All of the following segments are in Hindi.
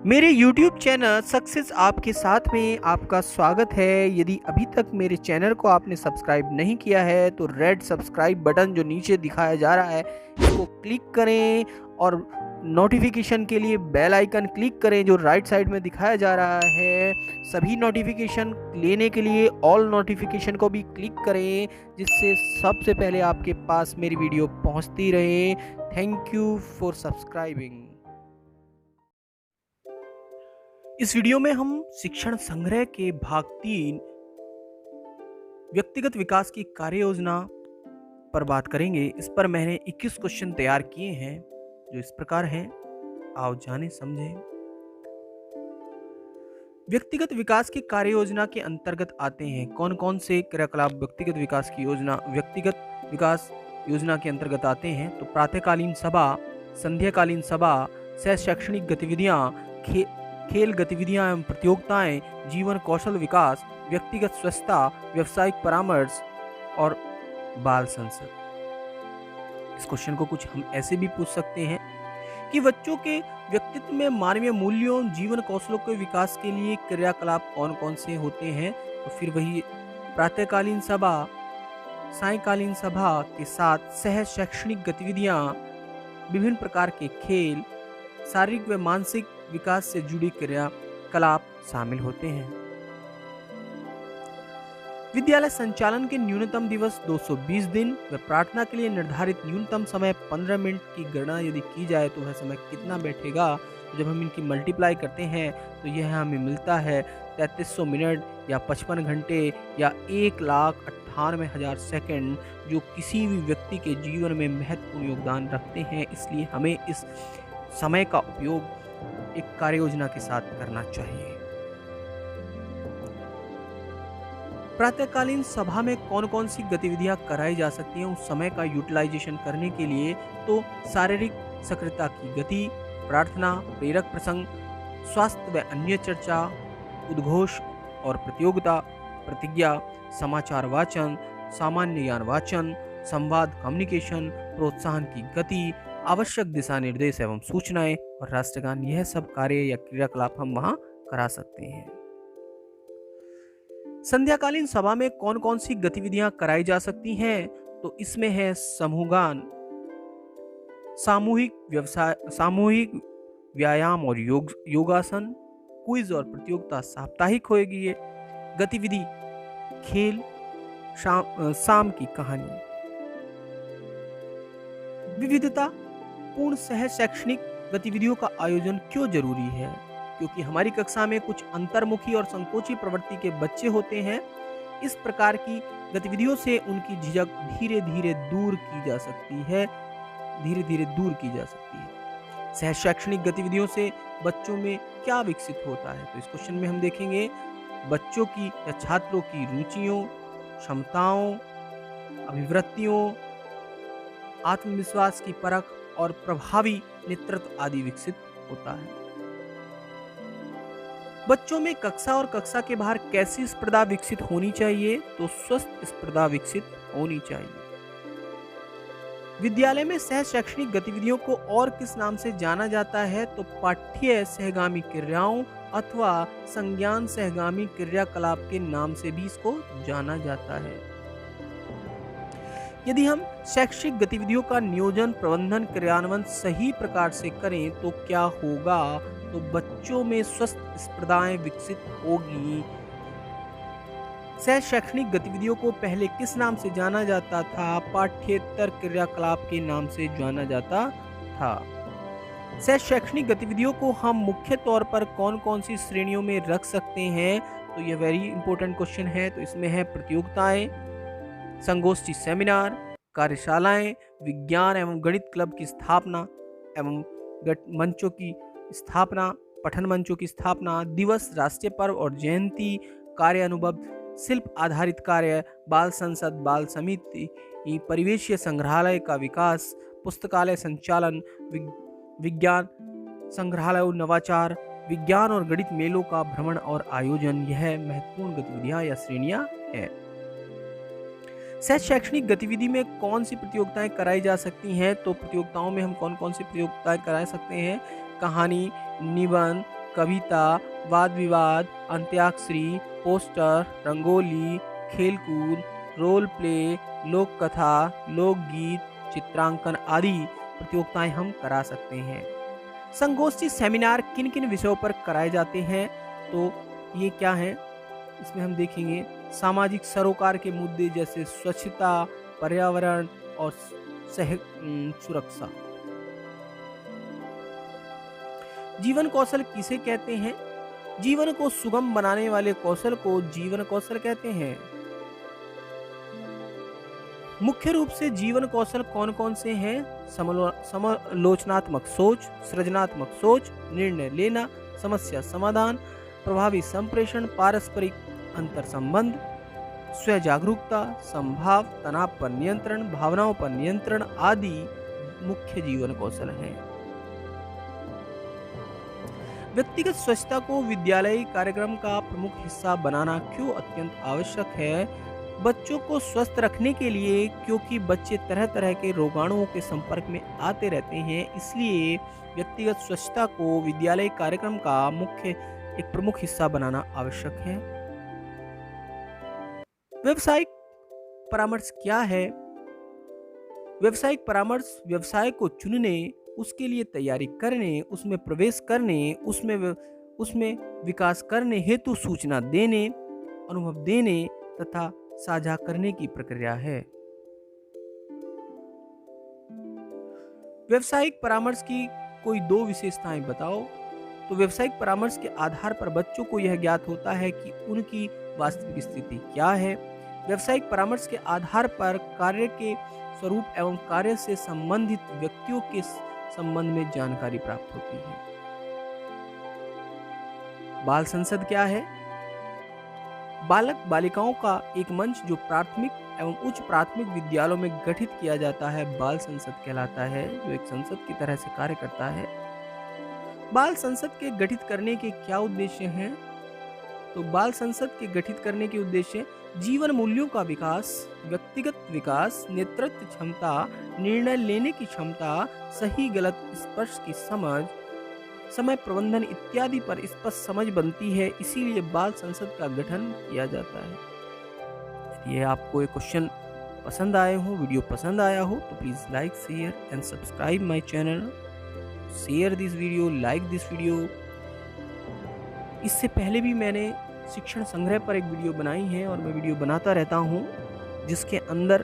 मेरे YouTube चैनल सक्सेस आपके साथ में आपका स्वागत है। यदि अभी तक मेरे चैनल को आपने सब्सक्राइब नहीं किया है तो रेड सब्सक्राइब बटन जो नीचे दिखाया जा रहा है इसको क्लिक करें और नोटिफिकेशन के लिए बेल आइकन क्लिक करें जो राइट साइड में दिखाया जा रहा है। सभी नोटिफिकेशन लेने के लिए ऑल नोटिफिकेशन को भी क्लिक करें जिससे सबसे पहले आपके पास मेरी वीडियो पहुंचती रहे। Thank you for subscribing. इस वीडियो में हम शिक्षण संग्रह के भाग 3 व्यक्तिगत विकास की कार्य योजना पर बात करेंगे। इस पर मैंने 21 क्वेश्चन तैयार किए हैं जो इस प्रकार हैं, आओ जाने समझें। व्यक्तिगत विकास की कार्य योजना के अंतर्गत आते हैं कौन कौन से क्रियाकलाप व्यक्तिगत विकास योजना के अंतर्गत आते हैं। तो प्रातःकालीन सभा, संध्याकालीन सभा, सह शैक्षणिक गतिविधियां, खेल गतिविधियां एवं प्रतियोगिताएं, जीवन कौशल विकास, व्यक्तिगत स्वच्छता, व्यावसायिक परामर्श और बाल संसद। इस क्वेश्चन को कुछ हम ऐसे भी पूछ सकते हैं कि बच्चों के व्यक्तित्व में मानवीय मूल्यों, जीवन कौशलों के विकास के लिए क्रियाकलाप कौन कौन से होते हैं। तो फिर वही प्रातःकालीन सभा, सायंकालीन सभा के साथ सह शैक्षणिक गतिविधियां, विभिन्न प्रकार के खेल, शारीरिक व मानसिक विकास से जुड़ी क्रियाकलाप शामिल होते हैं। विद्यालय संचालन के न्यूनतम दिवस 220 दिन व प्रार्थना के लिए निर्धारित न्यूनतम समय 15 मिनट की गणना यदि की जाए तो वह समय कितना बैठेगा। तो जब हम इनकी मल्टीप्लाई करते हैं तो यह हमें मिलता है 3300 मिनट या 55 घंटे या 1,98,000 सेकंड, जो किसी भी व्यक्ति के जीवन में महत्वपूर्ण योगदान रखते हैं। इसलिए हमें इस समय का उपयोग एक कार्य योजना के साथ करना चाहिए। प्रातःकालीन सभा में कौन कौन सी गतिविधियां कराई जा सकती हैं उस समय का यूटिलाइजेशन करने के लिए। तो शारीरिक सक्रियता की गति, प्रार्थना, प्रेरक प्रसंग, स्वास्थ्य व अन्य चर्चा, उद्घोष और प्रतियोगिता, प्रतिज्ञा, समाचार वाचन, सामान्य ज्ञान वाचन, संवाद कम्युनिकेशन, प्रोत्साहन की गति, आवश्यक दिशा निर्देश एवं सूचनाएं और राष्ट्रगान, यह सब कार्य या क्रियाकलाप हम वहां करा सकते हैं। संध्याकालीन सभा में कौन कौन सी गतिविधियां कराई जा सकती हैं। तो इसमें है समूहगान, सामूहिक व्यायाम और योगासन, क्विज और प्रतियोगिता साप्ताहिक होगी। ये गतिविधि खेल, शाम की कहानी। विविधता पूर्ण सह शैक्षणिक गतिविधियों का आयोजन क्यों जरूरी है। क्योंकि हमारी कक्षा में कुछ अंतर्मुखी और संकोची प्रवृत्ति के बच्चे होते हैं। इस प्रकार की गतिविधियों से उनकी झिझक धीरे धीरे दूर की जा सकती है। सह शैक्षणिक गतिविधियों से बच्चों में क्या विकसित होता है। तो इस क्वेश्चन में हम देखेंगे बच्चों की या छात्रों की रुचियों, क्षमताओं, अभिवृत्तियों, आत्मविश्वास की परख और प्रभावी नेतृत्व आदि विकसित होता है। बच्चों में कक्षा और कक्षा के बाहर कैसी स्पर्धा विकसित होनी चाहिए। तो स्वस्थ स्पर्धा विकसित होनी चाहिए। विद्यालय में सह शैक्षणिक गतिविधियों को और किस नाम से जाना जाता है। तो पाठ्य सहगामी क्रियाओं अथवा संज्ञान सहगामी क्रियाकलाप के नाम से भी इसको जाना जाता है। यदि हम शैक्षिक गतिविधियों का नियोजन, प्रबंधन, क्रियान्वयन सही प्रकार से करें तो क्या होगा। तो बच्चों में स्वस्थ स्पर्धाएं विकसित होगी। सह शैक्षणिक गतिविधियों को पहले किस नाम से जाना जाता था। पाठ्येतर क्रियाकलाप के नाम से जाना जाता था। सह शैक्षणिक गतिविधियों को हम मुख्य तौर पर कौन कौन सी श्रेणियों में रख सकते हैं। तो यह वेरी इंपॉर्टेंट क्वेश्चन है। तो इसमें है प्रतियोगिताएं, संगोष्ठी सेमिनार, कार्यशालाएं, विज्ञान एवं गणित क्लब की स्थापना एवं मंचों की स्थापना, पठन मंचों की स्थापना, दिवस, राष्ट्रीय पर्व और जयंती, कार्य अनुभव, शिल्प आधारित कार्य, बाल संसद, बाल समिति, परिवेशीय संग्रहालय का विकास, पुस्तकालय संचालन, विज्ञान संग्रहालय नवाचार, विज्ञान और गणित मेलों का भ्रमण और आयोजन, यह महत्वपूर्ण गतिविधियां या श्रेणियां हैं। सह शैक्षणिक गतिविधि में कौन सी प्रतियोगिताएं कराई जा सकती हैं। तो प्रतियोगिताओं में हम कौन कौन सी प्रतियोगिताएं करा सकते हैं। कहानी, निबंध, कविता, वाद विवाद, अंत्याक्षरी, पोस्टर, रंगोली, खेलकूद, रोल प्ले, लोक कथा, लोकगीत, चित्रांकन आदि प्रतियोगिताएं हम करा सकते हैं। संगोष्ठी सेमिनार किन किन विषयों पर कराए जाते हैं, तो ये क्या है, इसमें हम देखेंगे सामाजिक सरोकार के मुद्दे जैसे स्वच्छता, पर्यावरण और सुरक्षा। जीवन कौशल किसे कहते हैं? जीवन को सुगम बनाने वाले कौशल को जीवन कौशल कहते हैं। मुख्य रूप से जीवन कौशल कौन कौन से हैं? समालोचनात्मक सोच, सृजनात्मक सोच, निर्णय लेना, समस्या समाधान, प्रभावी संप्रेषण, पारस्परिक अंतर संबंध, स्व जागरूकता, संभाव, तनाव पर नियंत्रण, भावनाओं पर नियंत्रण आदि मुख्य जीवन कौशल हैं। व्यक्तिगत स्वच्छता को विद्यालयी कार्यक्रम का प्रमुख हिस्सा बनाना क्यों अत्यंत आवश्यक है? बच्चों को स्वस्थ रखने के लिए, क्योंकि बच्चे तरह तरह के रोगाणुओं के संपर्क में आते रहते हैं, इसलिए व्यक्तिगत स्वच्छता को विद्यालयी कार्यक्रम का एक प्रमुख हिस्सा बनाना आवश्यक है। व्यावसायिक परामर्श क्या है? व्यावसायिक परामर्श व्यवसाय को चुनने, उसके लिए तैयारी करने, उसमें प्रवेश करने, उसमें विकास करने हेतु सूचना देने, अनुभव देने तथा साझा करने की प्रक्रिया है। व्यावसायिक परामर्श की कोई 2 विशेषताएं बताओ। तो व्यावसायिक परामर्श के आधार पर बच्चों को यह ज्ञात होता है कि उनकी वास्तविक स्थिति क्या है। व्यावसायिक परामर्श के आधार पर कार्य के स्वरूप एवं कार्य से संबंधित व्यक्तियों के संबंध में जानकारी प्राप्त होती है। बाल संसद क्या है? बालक बालिकाओं का एक मंच जो प्राथमिक एवं उच्च प्राथमिक विद्यालयों में गठित किया जाता है, बाल संसद कहलाता है, जो एक संसद की तरह से कार्य करता है। बाल संसद के गठित करने के क्या उद्देश्य हैं? तो बाल संसद के गठित करने के उद्देश्य जीवन मूल्यों का विकास, व्यक्तिगत विकास, नेतृत्व क्षमता, निर्णय लेने की क्षमता, सही गलत स्पर्श की समझ, समय प्रबंधन इत्यादि पर स्पष्ट समझ बनती है, इसीलिए बाल संसद का गठन किया जाता है। यदि ये आपको एक क्वेश्चन पसंद आए हो, वीडियो पसंद आया हो, तो please like, share and subscribe my channel. Share this video, like this video. इससे पहले भी मैंने शिक्षण संग्रह पर एक वीडियो बनाई है और मैं वीडियो बनाता रहता हूँ, जिसके अंदर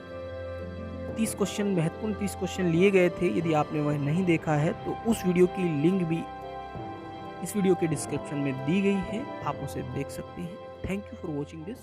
30 क्वेश्चन, महत्वपूर्ण 30 क्वेश्चन लिए गए थे। यदि आपने वह नहीं देखा है तो उस वीडियो की लिंक भी इस वीडियो के डिस्क्रिप्शन में दी गई है, आप उसे देख सकते हैं। Thank you for watching this.